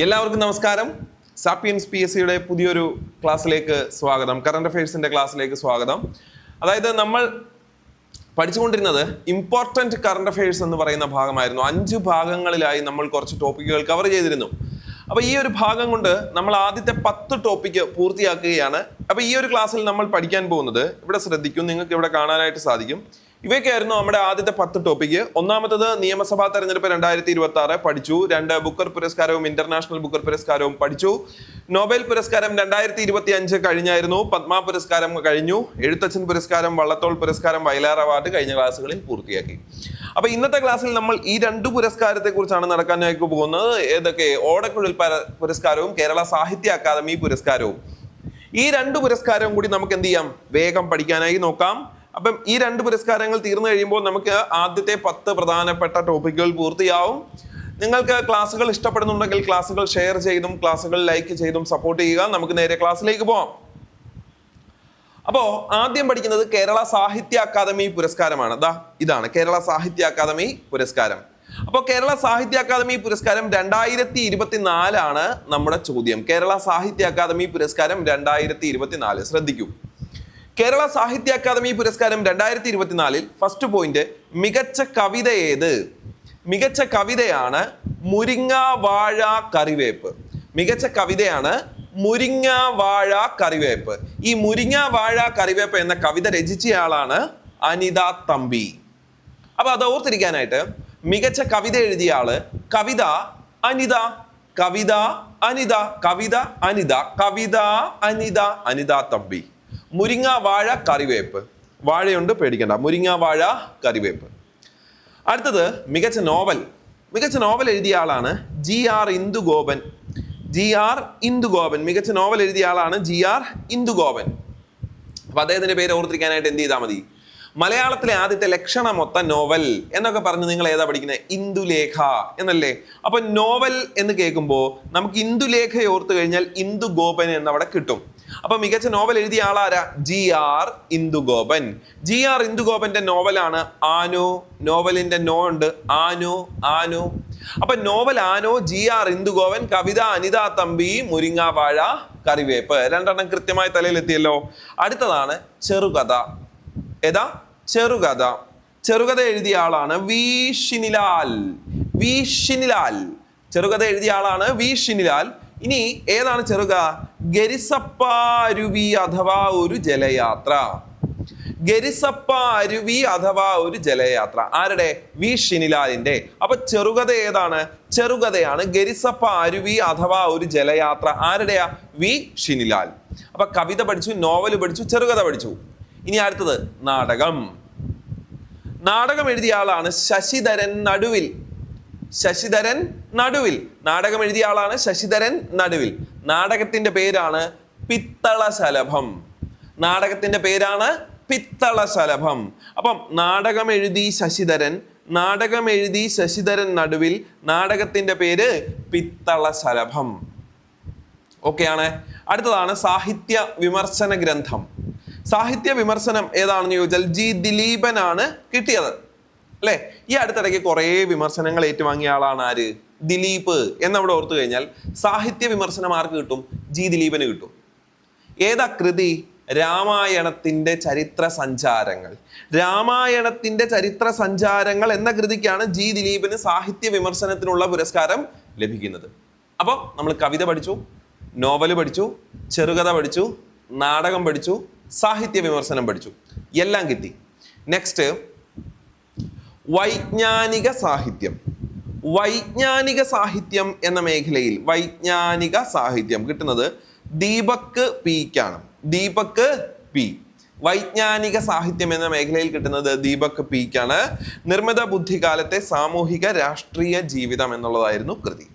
എല്ലാവർക്കും നമസ്കാരം. സാപ്പിയൻസ് PSCയുടെ പുതിയൊരു ക്ലാസ്സിലേക്ക് സ്വാഗതം. കറണ്ട് അഫയേഴ്സിന്റെ ക്ലാസ്സിലേക്ക് സ്വാഗതം. അതായത് നമ്മൾ പഠിച്ചുകൊണ്ടിരുന്നത് ഇമ്പോർട്ടൻറ്റ് കറണ്ട് അഫയേഴ്സ് എന്ന് പറയുന്ന ഭാഗമായിരുന്നു. 5 ഭാഗങ്ങളിലായി നമ്മൾ കുറച്ച് ടോപ്പിക്കുകൾ കവർ ചെയ്തിരുന്നു. അപ്പോൾ ഈ ഒരു ഭാഗം കൊണ്ട് നമ്മൾ ആദ്യത്തെ 10 ടോപ്പിക്ക് പൂർത്തിയാക്കുകയാണ്. അപ്പോൾ ഈ ഒരു ക്ലാസ്സിൽ നമ്മൾ പഠിക്കാൻ പോകുന്നത്, ഇവിടെ ശ്രദ്ധിക്കും, നിങ്ങൾക്ക് ഇവിടെ കാണാനായിട്ട് സാധിക്കും, ഇവയൊക്കെയായിരുന്നു നമ്മുടെ ആദ്യത്തെ 10 ടോപ്പിക്ക്. ഒന്നാമത്തത് നിയമസഭാ തെരഞ്ഞെടുപ്പ് 2026 പഠിച്ചു. 2 ബുക്കർ പുരസ്കാരവും ഇന്റർനാഷണൽ ബുക്കർ പുരസ്കാരവും പഠിച്ചു. നോബൽ പുരസ്കാരം 2025 കഴിഞ്ഞായിരുന്നു. പത്മ പുരസ്കാരം കഴിഞ്ഞു. എഴുത്തച്ഛൻ പുരസ്കാരം, വള്ളത്തോൾ പുരസ്കാരം, വയലാർ അവാർഡ് കഴിഞ്ഞ ക്ലാസ്സുകളിൽ പൂർത്തിയാക്കി. അപ്പൊ ഇന്നത്തെ ക്ലാസ്സിൽ നമ്മൾ ഈ 2 പുരസ്കാരത്തെ കുറിച്ചാണ് നടക്കാനായി പോകുന്നത്. ഏതൊക്കെ? ഓടക്കുഴൽ പുരസ്കാരവും കേരള സാഹിത്യ അക്കാദമി പുരസ്കാരവും. ഈ 2 പുരസ്കാരവും കൂടി നമുക്ക് എന്ത് ചെയ്യാം, വേഗം പഠിക്കാനായി നോക്കാം. അപ്പം ഈ 2 പുരസ്കാരങ്ങൾ തീർന്നു കഴിയുമ്പോൾ നമുക്ക് ആദ്യത്തെ 10 പ്രധാനപ്പെട്ട ടോപ്പിക്കുകൾ പൂർത്തിയാവും. നിങ്ങൾക്ക് ക്ലാസ്സുകൾ ഇഷ്ടപ്പെടുന്നുണ്ടെങ്കിൽ ക്ലാസ്സുകൾ ഷെയർ ചെയ്തും ക്ലാസ്സുകൾ ലൈക്ക് ചെയ്തും സപ്പോർട്ട് ചെയ്യുക. നമുക്ക് നേരെ ക്ലാസ്സിലേക്ക് പോവാം. അപ്പോൾ ആദ്യം പഠിക്കുന്നത് കേരള സാഹിത്യ അക്കാദമി പുരസ്കാരമാണ്. ഇതാണ് കേരള സാഹിത്യ അക്കാദമി പുരസ്കാരം. അപ്പോൾ കേരള സാഹിത്യ അക്കാദമി പുരസ്കാരം 2024 ആണ് നമ്മുടെ ചോദ്യം. കേരള സാഹിത്യ അക്കാദമി പുരസ്കാരം 2024. ശ്രദ്ധിക്കൂ, കേരള സാഹിത്യ അക്കാദമി പുരസ്കാരം 2024 ഫസ്റ്റ് പോയിന്റ്, മികച്ച കവിത ഏത്? മികച്ച കവിതയാണ് മുരിങ്ങ വാഴ കറിവേപ്പ്. മികച്ച കവിതയാണ് മുരിങ്ങ വാഴ കറിവേപ്പ്. ഈ മുരിങ്ങ വാഴ കറിവേപ്പ് എന്ന കവിത രചിച്ചയാളാണ് അനിത തമ്പി. അപ്പൊ അത് ഓർത്തിരിക്കാനായിട്ട്, മികച്ച കവിത എഴുതിയ ആള് കവിത അനിത, കവിത അനിത, കവിത അനിത, കവിത അനിത, അനിത തമ്പി. മുരിങ്ങ വാഴ കറിവേപ്പ്. വാഴയുണ്ട്, പേടിക്കണ്ട. മുരിങ്ങ വാഴ കറിവേപ്പ്. അടുത്തത് മികച്ച നോവൽ. മികച്ച നോവൽ എഴുതിയ ആളാണ് GR ഇന്ദുഗോപൻ. GR ഇന്ദുഗോപൻ. മികച്ച നോവൽ എഴുതിയ ആളാണ് GR ഇന്ദുഗോപൻ. അപ്പൊ അദ്ദേഹത്തിന്റെ പേര് ഓർത്തിരിക്കാനായിട്ട് എന്ത് ചെയ്താൽ മതി? മലയാളത്തിലെ ആദ്യത്തെ ലക്ഷണമൊത്ത നോവൽ എന്നൊക്കെ പറഞ്ഞ് നിങ്ങൾ ഏതാ പഠിക്കുന്നത്? ഇന്ദുലേഖ എന്നല്ലേ. അപ്പൊ നോവൽ എന്ന് കേൾക്കുമ്പോൾ നമുക്ക് ഇന്ദുലേഖ ഓർത്തു കഴിഞ്ഞാൽ ഇന്ദുഗോപൻ എന്നവിടെ കിട്ടും. അപ്പൊ മികച്ച നോവൽ എഴുതിയ ആളാരാ? GR ഇന്ദുഗോപൻ. GR ഇന്ദുഗോപന്റെ നോവലാണ് ആനോ. നോവലിന്റെ നോ ഉണ്ട്, ആനോ, ആനോ. അപ്പൊ നോവൽ ആനോ, GR ഇന്ദുഗോപൻ, കവിത അനിത തമ്പി, മുരിങ്ങ വാഴ കറിവേപ്പ്. 2 കൃത്യമായി തലയിലെത്തിയല്ലോ. അടുത്തതാണ് ചെറുകഥ. ഏതാ? ചെറുകഥ. ചെറുകഥ എഴുതിയ ആളാണ് V ഷിനിലാൽ. V ഷിനിലാൽ. ചെറുകഥ എഴുതിയ ആളാണ് V ഷിനിലാൽ. ഇനി ഏതാണ് ചെറുകഥ? ഗരിസപ്പ അരുവി അഥവാ ഒരു ജലയാത്ര. ഗരിസപ്പ അരുവി അഥവാ ഒരു ജലയാത്ര. ആരുടെ? V ഷിനിലാലിന്റെ. അപ്പൊ ചെറുകഥ ഏതാണ്? ചെറുകഥയാണ് ഗരിസപ്പ അരുവി അഥവാ ഒരു ജലയാത്ര. ആരുടെയാ? V ഷിനിലാൽ. അപ്പൊ കവിത പഠിച്ചു, നോവൽ പഠിച്ചു, ചെറുകഥ പഠിച്ചു. ഇനി അടുത്തത് നാടകം. നാടകം എഴുതിയ ആളാണ് ശശിധരൻ നടുവിൽ. ശശിധരൻ നടുവിൽ. നാടകം എഴുതിയ ആളാണ് ശശിധരൻ നടുവിൽ. നാടകത്തിന്റെ പേരാണ് പിത്തളശലഭം. നാടകത്തിന്റെ പേരാണ് പിത്തളശലഭം. അപ്പം നാടകം എഴുതി ശശിധരൻ, നാടകം എഴുതി ശശിധരൻ നടുവിൽ, നാടകത്തിന്റെ പേര് പിത്തളശലഭം. ഓക്കെ ആണ്. അടുത്തതാണ് സാഹിത്യ വിമർശന ഗ്രന്ഥം. സാഹിത്യ വിമർശനം ഏതാണെന്ന് ചോദിച്ചാൽ G ദിലീപനാണ് കിട്ടിയത്, അല്ലെ? ഈ അടുത്തിടയ്ക്ക് കുറെ വിമർശനങ്ങൾ ഏറ്റുവാങ്ങിയ ആളാണ് ആര്? ദിലീപ് എന്നവിടെ ഓർത്തു കഴിഞ്ഞാൽ സാഹിത്യ വിമർശനം ആർക്ക് കിട്ടും? G ദിലീപന് കിട്ടും. ഏതാ കൃതി? രാമായണത്തിന്റെ ചരിത്ര സഞ്ചാരങ്ങൾ. രാമായണത്തിന്റെ ചരിത്ര സഞ്ചാരങ്ങൾ എന്ന കൃതിക്കാണ് G ദിലീപിന് സാഹിത്യ വിമർശനത്തിനുള്ള പുരസ്കാരം ലഭിക്കുന്നത്. അപ്പോൾ നമ്മൾ കവിത പഠിച്ചു, നോവല് പഠിച്ചു, ചെറുകഥ പഠിച്ചു, നാടകം പഠിച്ചു, സാഹിത്യ വിമർശനം പഠിച്ചു, എല്ലാം കിട്ടി. നെക്സ്റ്റ് വൈജ്ഞാനിക സാഹിത്യം. വൈജ്ഞാനിക സാഹിത്യം എന്ന മേഖലയിൽ വൈജ്ഞാനിക സാഹിത്യം കിട്ടുന്നത് ദീപക് പിക്കാണ്. ദീപക് പി. വൈജ്ഞാനിക സാഹിത്യം എന്ന മേഖലയിൽ കിട്ടുന്നത് ദീപക് പിക്കാണ്. നിർമ്മിത ബുദ്ധികാലത്തെ സാമൂഹിക രാഷ്ട്രീയ ജീവിതം എന്നുള്ളതായിരുന്നു കൃതി.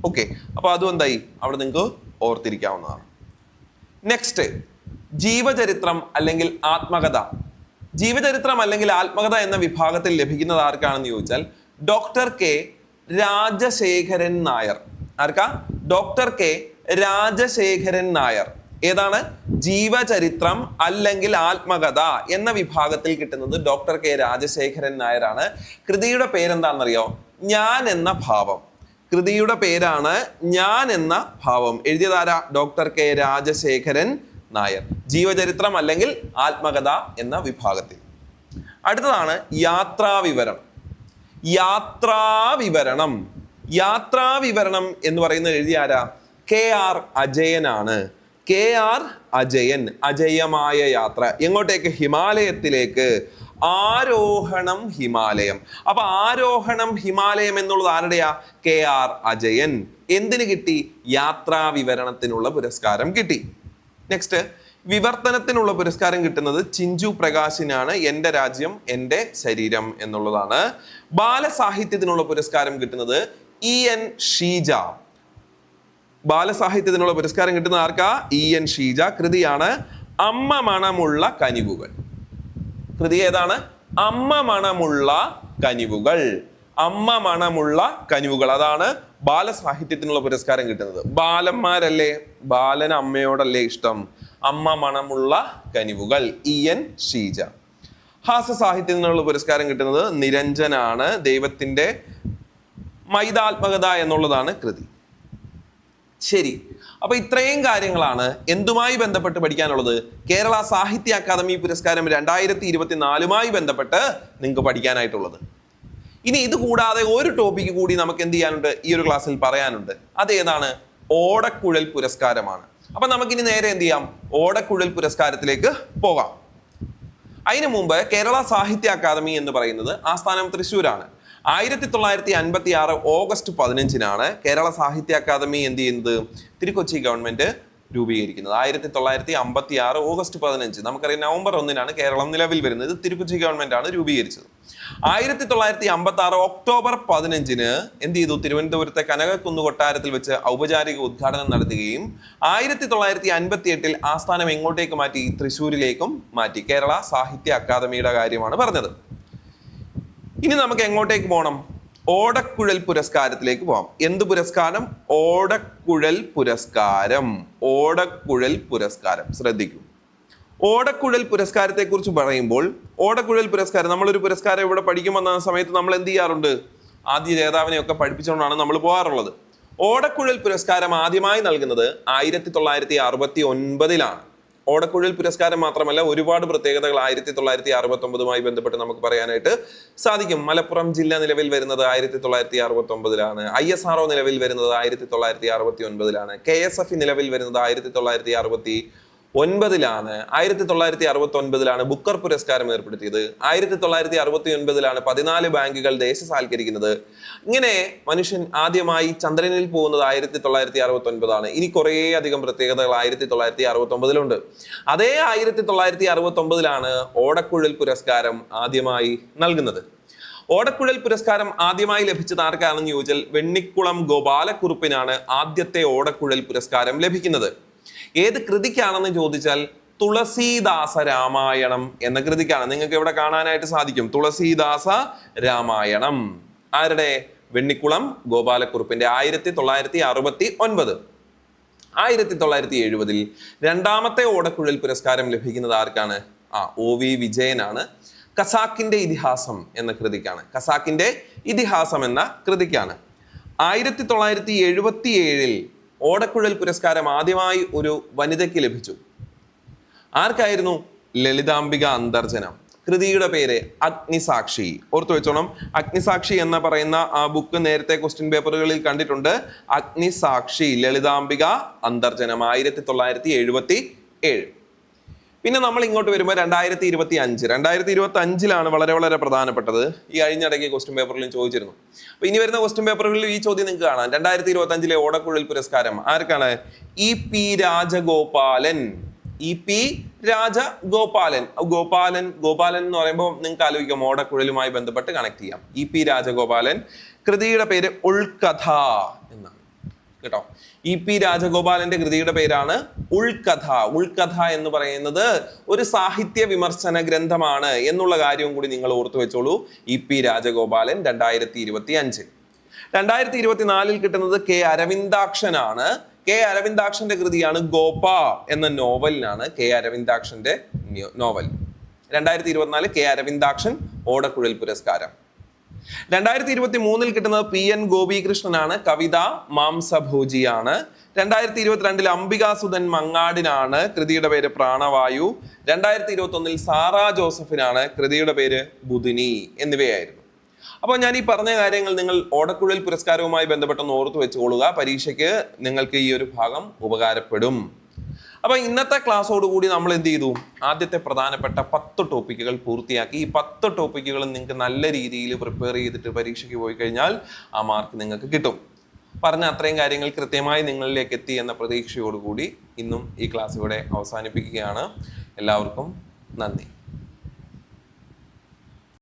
ഓക്കെ, അപ്പൊ അതും എന്തായി അവിടെ നിങ്ങൾക്ക് ഓർത്തിരിക്കാവുന്നതാണ്. നെക്സ്റ്റ് ജീവചരിത്രം അല്ലെങ്കിൽ ആത്മകഥ. ജീവചരിത്രം അല്ലെങ്കിൽ ആത്മകഥ എന്ന വിഭാഗത്തിൽ ലഭിക്കുന്നത് ആർക്കാണെന്ന് ചോദിച്ചാൽ ഡോക്ടർ K രാജശേഖരൻ നായർ. ആർക്കാ? Doctor K Rajasekharan Nair. ഏതാണ്? ജീവചരിത്രം അല്ലെങ്കിൽ ആത്മകഥ എന്ന വിഭാഗത്തിൽ കിട്ടുന്നത് ഡോക്ടർ K രാജശേഖരൻ നായരാണ്. കൃതിയുടെ പേരെന്താണെന്നറിയോ? ഞാൻ എന്ന ഭാവം. കൃതിയുടെ പേരാണ് ഞാൻ എന്ന ഭാവം. എഴുതിയതാര? Doctor K Rajasekharan Nair. ജീവചരിത്രം അല്ലെങ്കിൽ ആത്മകഥ എന്ന വിഭാഗത്തിൽ. അടുത്തതാണ് യാത്രാവിവരണം. യാത്രാവിവരണം യാത്രാവിവരണം എന്ന് പറയുന്നത് എഴുതിയ ആരാ? KR അജയനാണ്. KR അജയൻ. അജയമായ യാത്ര. എങ്ങോട്ടേക്ക്? ഹിമാലയത്തിലേക്ക്. ആരോഹണം ഹിമാലയം. അപ്പൊ ആരോഹണം ഹിമാലയം എന്നുള്ളത് ആരുടെയാ? KR അജയൻ. എന്തിന് കിട്ടി? യാത്രാവിവരണത്തിനുള്ള പുരസ്കാരം കിട്ടി. നെക്സ്റ്റ്, വിവർത്തനത്തിനുള്ള പുരസ്കാരം കിട്ടുന്നത് ചിഞ്ചു പ്രകാശിനാണ്. എൻ്റെ രാജ്യം എൻ്റെ ശരീരം എന്നുള്ളതാണ്. ബാലസാഹിത്യത്തിനുള്ള പുരസ്കാരം കിട്ടുന്നത് EN ഷീജ. ബാലസാഹിത്യത്തിനുള്ള പുരസ്കാരം കിട്ടുന്ന ആർക്കാ? EN ഷീജ. കൃതിയാണ് അമ്മ മണമുള്ള കനിവുകൾ. കൃതി ഏതാണ്? അമ്മ മണമുള്ള കനിവുകൾ. അമ്മ മണമുള്ള കനിവുകൾ. അതാണ് ബാലസാഹിത്യത്തിനുള്ള പുരസ്കാരം കിട്ടുന്നത്. ബാലന്മാരല്ലേ? ബാലന് അമ്മയോടല്ലേ ഇഷ്ടം? അമ്മ മണമുള്ള കനിവുകൾ. EN ഷീജ. ഹാസ്യ സാഹിത്യത്തിനുള്ള പുരസ്കാരം കിട്ടുന്നത് നിരഞ്ജനാണ്. ദൈവത്തിന്റെ മൈതാത്മകത എന്നുള്ളതാണ് കൃതി. ശരി, അപ്പൊ ഇത്രയും കാര്യങ്ങളാണ് എന്തുമായി ബന്ധപ്പെട്ട് പഠിക്കാനുള്ളത്? കേരള സാഹിത്യ അക്കാദമി പുരസ്കാരം 2024 ബന്ധപ്പെട്ട് നിങ്ങൾക്ക് പഠിക്കാനായിട്ടുള്ളത്. ഇനി ഇത് കൂടാതെ ഒരു ടോപ്പിക് കൂടി നമുക്ക് എന്ത് ചെയ്യാനുണ്ട്? ഈ ഒരു ക്ലാസ്സിൽ പറയാനുണ്ട്. അതേതാണ്? ഓടക്കുഴൽ പുരസ്കാരമാണ്. അപ്പൊ നമുക്കിനി നേരെ എന്ത് ചെയ്യാം? ഓടക്കുഴൽ പുരസ്കാരത്തിലേക്ക് പോകാം. അതിനു മുമ്പ് കേരള സാഹിത്യ അക്കാദമി എന്ന് പറയുന്നത് ആസ്ഥാനം തൃശ്ശൂരാണ്. 1956 ഓഗസ്റ്റ് 15 കേരള സാഹിത്യ അക്കാദമി എന്ത് ചെയ്യുന്നത്? തിരുക്കൊച്ചി ഗവൺമെന്റ് രൂപീകരിക്കുന്നത്. 1956 ഓഗസ്റ്റ് 15. നമുക്കറിയാം നവംബർ 1 കേരളം നിലവിൽ വരുന്നത്. തിരുക്കൊച്ചി ഗവൺമെന്റ് ആണ് രൂപീകരിച്ചത്. 1956 ഒക്ടോബർ 15 എന്ത് ചെയ്തു? തിരുവനന്തപുരത്തെ കനകക്കുന്ന് കൊട്ടാരത്തിൽ വെച്ച് ഔപചാരിക ഉദ്ഘാടനം നടത്തുകയും 1958 ആസ്ഥാനം എങ്ങോട്ടേക്ക് മാറ്റി? തൃശ്ശൂരിലേക്കും മാറ്റി. കേരള സാഹിത്യ അക്കാദമിയുടെ കാര്യമാണ് പറഞ്ഞത്. ഇനി നമുക്ക് എങ്ങോട്ടേക്ക് പോകണം? ഓടക്കുഴൽ പുരസ്കാരത്തിലേക്ക് പോകാം. എന്ത് പുരസ്കാരം? ഓടക്കുഴൽ പുരസ്കാരം. ഓടക്കുഴൽ പുരസ്കാരം. ശ്രദ്ധിക്കൂ. ഓടക്കുഴൽ പുരസ്കാരത്തെ കുറിച്ച് പറയുമ്പോൾ ഓടക്കുഴൽ പുരസ്കാരം, നമ്മളൊരു പുരസ്കാരം ഇവിടെ പഠിക്കുമെന്ന സമയത്ത് നമ്മൾ എന്ത് ചെയ്യാറുണ്ട്? ആദ്യ ജേതാവിനെയൊക്കെ പഠിപ്പിച്ചുകൊണ്ടാണ് നമ്മൾ പോകാറുള്ളത്. ഓടക്കുഴൽ പുരസ്കാരം ആദ്യമായി നൽകുന്നത് 1969 ഓടക്കുഴൽ പുരസ്കാരം മാത്രമല്ല, ഒരുപാട് പ്രത്യേകതകൾ 1969 ബന്ധപ്പെട്ട് നമുക്ക് പറയാനായിട്ട് സാധിക്കും. മലപ്പുറം ജില്ല നിലവിൽ വരുന്നത് 1969 ISRO നിലവിൽ വരുന്നത് 1969 KSF നിലവിൽ വരുന്നത് 1969 1969 ബുക്കർ പുരസ്കാരം ഏർപ്പെടുത്തിയത്. 1969 14 ബാങ്കുകൾ ദേശസാൽക്കരിക്കുന്നത്. ഇങ്ങനെ മനുഷ്യൻ ആദ്യമായി ചന്ദ്രനിൽ പോകുന്നത് 1969 ഇനി കുറേ അധികം പ്രത്യേകതകൾ 1969 അതേ 1969 ഓടക്കുഴൽ പുരസ്കാരം ആദ്യമായി നൽകുന്നത്. ഓടക്കുഴൽ പുരസ്കാരം ആദ്യമായി ലഭിച്ചത് ആർക്കാണെന്ന് ചോദിച്ചാൽ വെണ്ണിക്കുളം ഗോപാലക്കുറുപ്പിനാണ് ആദ്യത്തെ ഓടക്കുഴൽ പുരസ്കാരം ലഭിക്കുന്നത്. ഏത് കൃതിക്കാണെന്ന് ചോദിച്ചാൽ തുളസീദാസ രാമായണം എന്ന കൃതിക്കാണ്. നിങ്ങൾക്ക് ഇവിടെ കാണാനായിട്ട് സാധിക്കും. തുളസീദാസ രാമായണം. ആരുടെ? വെണ്ണിക്കുളം ഗോപാലക്കുറുപ്പിന്റെ. 1969. 1970 രണ്ടാമത്തെ ഓടക്കുഴൽ പുരസ്കാരം ലഭിക്കുന്നത് ആർക്കാണ്? OV വിജയനാണ്. ഖസാക്കിന്റെ ഇതിഹാസം എന്ന കൃതിക്കാണ്. ഖസാക്കിന്റെ ഇതിഹാസം എന്ന കൃതിക്കാണ്. 1977 ഓടക്കുഴൽ പുരസ്കാരം ആദ്യമായി ഒരു വനിതയ്ക്ക് ലഭിച്ചു. ആർക്കായിരുന്നു? ലളിതാംബിക അന്തർജനം. കൃതിയുടെ പേര് അഗ്നിസാക്ഷി. ഓർത്തു വെച്ചോണം. അഗ്നിസാക്ഷി എന്ന് പറയുന്ന ആ ബുക്ക് നേരത്തെ ക്വസ്റ്റ്യൻ പേപ്പറുകളിൽ കണ്ടിട്ടുണ്ട്. അഗ്നിസാക്ഷി, ലളിതാംബിക അന്തർജനം 1977. പിന്നെ നമ്മൾ ഇങ്ങോട്ട് വരുമ്പോൾ 2025 വളരെ വളരെ പ്രധാനപ്പെട്ടത്. ഈ കഴിഞ്ഞിടയ്ക്ക് ക്വസ്റ്റ്യൻ പേപ്പറിലും ചോദിച്ചിരുന്നു. അപ്പൊ ഇനി വരുന്ന ക്വസ്റ്റ്യൻ പേപ്പറുകളിൽ ഈ ചോദ്യം നിങ്ങൾക്ക് കാണാം. 2025 ഓടക്കുഴൽ പുരസ്കാരം ആർക്കാണ്? EP രാജഗോപാലൻ. EP രാജഗോപാലൻ. ഗോപാലൻ എന്ന് പറയുമ്പോൾ നിങ്ങൾക്ക് ആലോചിക്കാം ഓടക്കുഴലുമായി ബന്ധപ്പെട്ട് കണക്ട് ചെയ്യാം. EP രാജഗോപാലൻ. കൃതിയുടെ പേര് ഉൾക്കഥ എന്നാണ് കേട്ടോ. EP രാജഗോപാലന്റെ കൃതിയുടെ പേരാണ് ഉൾക്കഥ. ഉൾക്കഥ എന്ന് പറയുന്നത് ഒരു സാഹിത്യ വിമർശന ഗ്രന്ഥമാണ് എന്നുള്ള കാര്യവും കൂടി നിങ്ങൾ ഓർത്തു വെച്ചോളൂ. EP രാജഗോപാലൻ 2025. 2024 കിട്ടുന്നത് K അരവിന്ദാക്ഷനാണ്. K അരവിന്ദാക്ഷന്റെ കൃതിയാണ് ഗോപ എന്ന നോവലിനാണ്. K അരവിന്ദാക്ഷന്റെ നോവൽ. 2024 K അരവിന്ദാക്ഷൻ ഓടക്കുഴൽ പുരസ്കാരം. 2023 കിട്ടുന്നത് PN ഗോപികൃഷ്ണനാണ്. കവിത മാംസഭോജിയാണ്. 2022 അംബികാസുധൻ മങ്ങാടിനാണ്. കൃതിയുടെ പേര് പ്രാണവായു. 2021 സാറാ ജോസഫിനാണ്. കൃതിയുടെ പേര് ബുധിനി എന്നിവയായിരുന്നു. അപ്പോൾ ഞാൻ ഈ പറഞ്ഞ കാര്യങ്ങൾ നിങ്ങൾ ഓടക്കുഴൽ പുരസ്കാരവുമായി ബന്ധപ്പെട്ടൊന്ന് ഓർത്തു വെച്ചുകൊള്ളുക. പരീക്ഷയ്ക്ക് നിങ്ങൾക്ക് ഈ ഒരു ഭാഗം ഉപകാരപ്പെടും. അപ്പൊ ഇന്നത്തെ ക്ലാസ്സോടുകൂടി നമ്മൾ എന്ത് ചെയ്തു? ആദ്യത്തെ പ്രധാനപ്പെട്ട 10 ടോപ്പിക്കുകൾ പൂർത്തിയാക്കി. ഈ 10 ടോപ്പിക്കുകളും നിങ്ങൾക്ക് നല്ല രീതിയിൽ പ്രിപ്പയർ ചെയ്തിട്ട് പരീക്ഷയ്ക്ക് പോയി കഴിഞ്ഞാൽ ആ മാർക്ക് നിങ്ങൾക്ക് കിട്ടും. പറഞ്ഞ അത്രയും കാര്യങ്ങൾ കൃത്യമായി നിങ്ങളിലേക്ക് എത്തി എന്ന പ്രതീക്ഷയോടുകൂടി ഇന്നും ഈ ക്ലാസ് ഇവിടെ അവസാനിപ്പിക്കുകയാണ്. എല്ലാവർക്കും നന്ദി.